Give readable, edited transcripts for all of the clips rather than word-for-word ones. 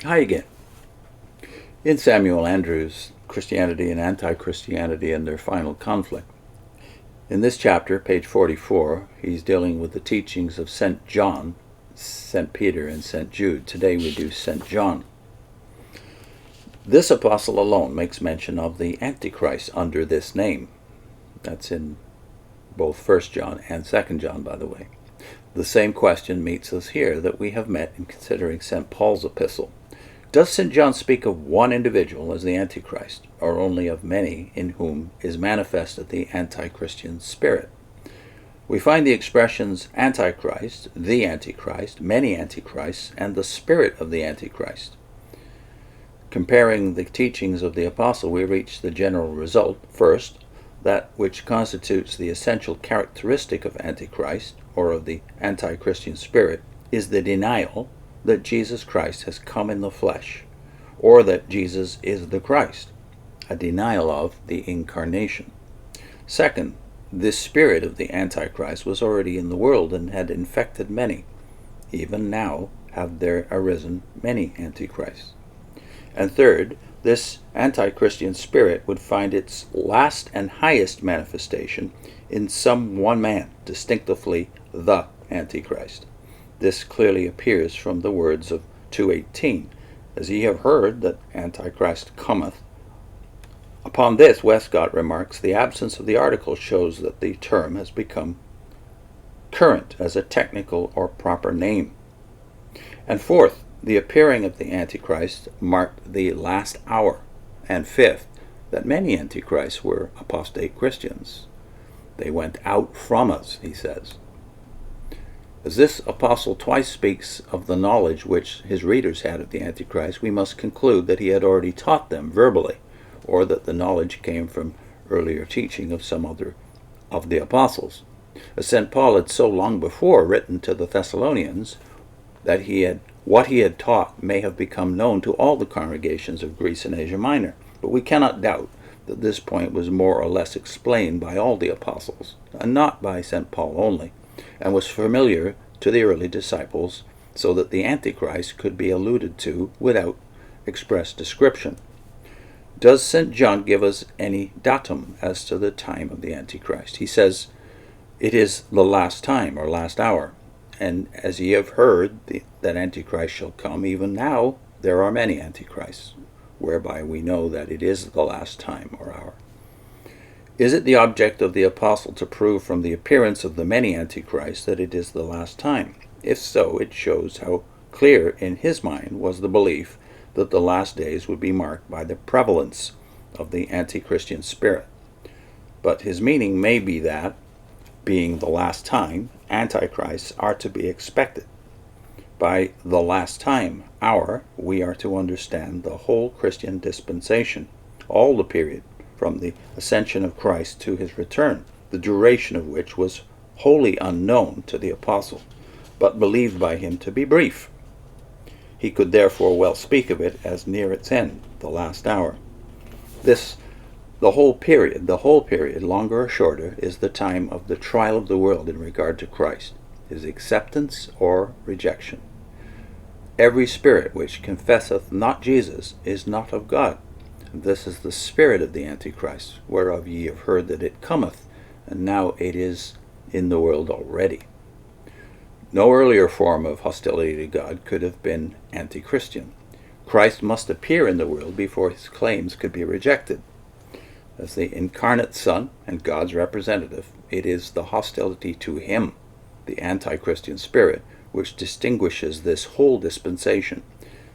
Hi again. In Samuel Andrews' Christianity and Anti-Christianity and Their Final Conflict, in this chapter, page 44, he's dealing with the teachings of St. John, St. Peter, and St. Jude. Today we do St. John. This apostle alone makes mention of the Antichrist under this name. That's in both 1 John and 2 John, by the way. The same question meets us here that we have met in considering St. Paul's epistle. Does St. John speak of one individual as the Antichrist, or only of many in whom is manifested the anti-Christian spirit? We find the expressions Antichrist, the Antichrist, many Antichrists, and the spirit of the Antichrist. Comparing the teachings of the apostle, we reach the general result. First, that which constitutes the essential characteristic of Antichrist, or of the anti-Christian spirit, is the denial that Jesus Christ has come in the flesh, or that Jesus is the Christ, a denial of the incarnation. Second, this spirit of the Antichrist was already in the world and had infected many. Even now have there arisen many Antichrists. And third, this anti-Christian spirit would find its last and highest manifestation in some one man, distinctively the Antichrist. This clearly appears from the words of 2:18, as ye have heard that Antichrist cometh. Upon this, Westcott remarks, the absence of the article shows that the term has become current as a technical or proper name. And fourth, the appearing of the Antichrist marked the last hour. And fifth, that many Antichrists were apostate Christians. They went out from us, he says. As this apostle twice speaks of the knowledge which his readers had of the Antichrist, we must conclude that he had already taught them verbally, or that the knowledge came from earlier teaching of some other of the apostles. As St. Paul had so long before written to the Thessalonians, that what he had taught may have become known to all the congregations of Greece and Asia Minor, but we cannot doubt that this point was more or less explained by all the apostles, and not by St. Paul only, and was familiar to the early disciples, so that the Antichrist could be alluded to without express description. Does St. John give us any datum as to the time of the Antichrist? He says, it is the last time, or last hour, and as ye have heard that Antichrist shall come, even now there are many Antichrists, whereby we know that it is the last time or hour. Is it the object of the apostle to prove from the appearance of the many Antichrists that it is the last time? If so, it shows how clear in his mind was the belief that the last days would be marked by the prevalence of the anti-Christian spirit. But his meaning may be that, being the last time, Antichrists are to be expected. By the last time, hour, we are to understand the whole Christian dispensation, all the period, from the ascension of Christ to his return, the duration of which was wholly unknown to the apostle, but believed by him to be brief. He could therefore well speak of it as near its end, the last hour. The whole period, longer or shorter, is the time of the trial of the world in regard to Christ, his acceptance or rejection. Every spirit which confesseth not Jesus is not of God. This is the spirit of the Antichrist, whereof ye have heard that it cometh, and now it is in the world already. No earlier form of hostility to God could have been anti-Christian. Christ must appear in the world before his claims could be rejected. As the incarnate Son and God's representative, it is the hostility to him, the anti-Christian spirit, which distinguishes this whole dispensation,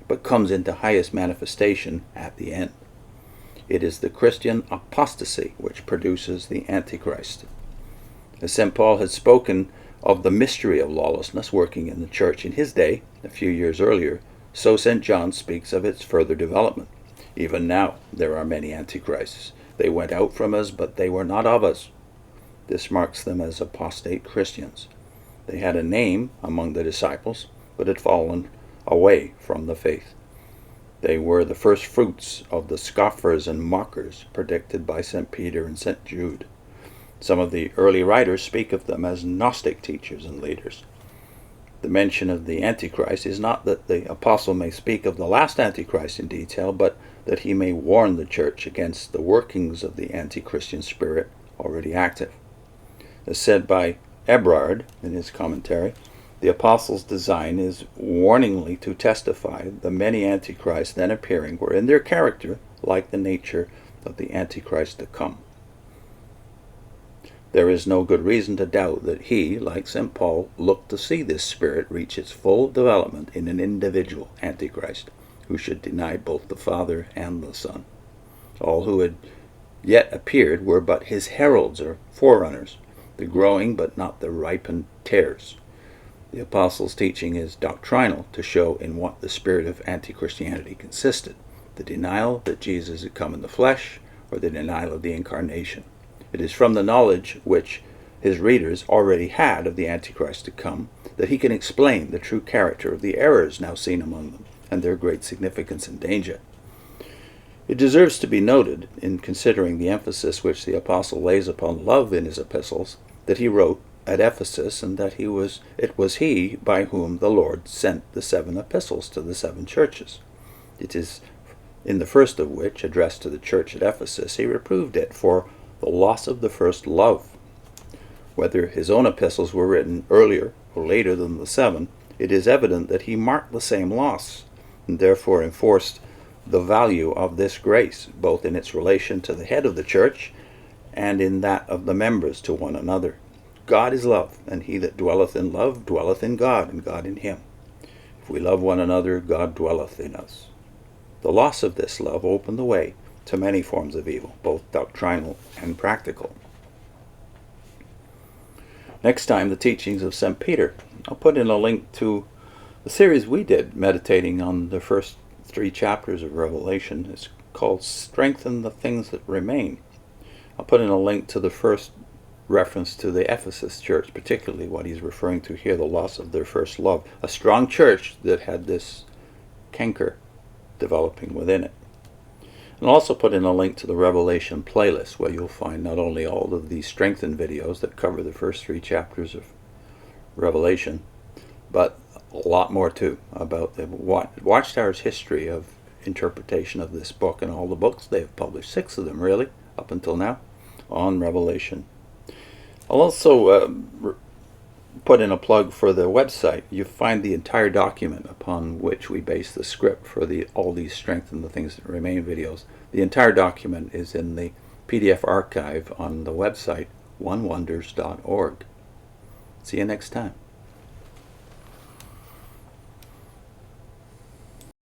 but comes into highest manifestation at the end. It is the Christian apostasy which produces the Antichrist. As St. Paul had spoken of the mystery of lawlessness working in the church in his day, a few years earlier, so St. John speaks of its further development. Even now there are many Antichrists. They went out from us, but they were not of us. This marks them as apostate Christians. They had a name among the disciples, but had fallen away from the faith. They were the first fruits of the scoffers and mockers predicted by St. Peter and St. Jude. Some of the early writers speak of them as Gnostic teachers and leaders. The mention of the Antichrist is not that the apostle may speak of the last Antichrist in detail, but that he may warn the church against the workings of the anti-Christian spirit already active. As said by Ebrard in his commentary, the apostle's design is warningly to testify the many antichrists then appearing were in their character like the nature of the Antichrist to come. There is no good reason to doubt that he, like St. Paul, looked to see this spirit reach its full development in an individual Antichrist, who should deny both the Father and the Son. All who had yet appeared were but his heralds or forerunners, the growing but not the ripened tares. The apostle's teaching is doctrinal to show in what the spirit of anti-Christianity consisted: the denial that Jesus had come in the flesh, or the denial of the incarnation. It is from the knowledge which his readers already had of the Antichrist to come that he can explain the true character of the errors now seen among them, and their great significance and danger. It deserves to be noted, in considering the emphasis which the apostle lays upon love in his epistles, that he wrote at Ephesus, and that it was he by whom the Lord sent the 7 epistles to the 7 churches. It is in the first of which, addressed to the church at Ephesus, he reproved it for the loss of the first love. Whether his own epistles were written earlier or later than the 7, it is evident that he marked the same loss, and therefore enforced the value of this grace, both in its relation to the head of the church and in that of the members to one another. God is love, and he that dwelleth in love dwelleth in God, and God in him. If we love one another, God dwelleth in us. The loss of this love opened the way to many forms of evil, both doctrinal and practical. Next time, the teachings of St. Peter. I'll put in a link to the series we did meditating on the first 3 chapters of Revelation. It's called Strengthen the Things That Remain. I'll put in a link to the first reference to the Ephesus church, particularly what he's referring to here, the loss of their first love. A strong church that had this canker developing within it. And I'll also put in a link to the Revelation playlist, where you'll find not only all of these strengthened videos that cover the first 3 chapters of Revelation, but a lot more too about the Watchtower's history of interpretation of this book and all the books they've published, 6 of them really, up until now, on Revelation. I'll also put in a plug for the website. You find the entire document upon which we base the script for all these Strengthen the Things That Remain videos. The entire document is in the PDF archive on the website onewonders.org. See you next time.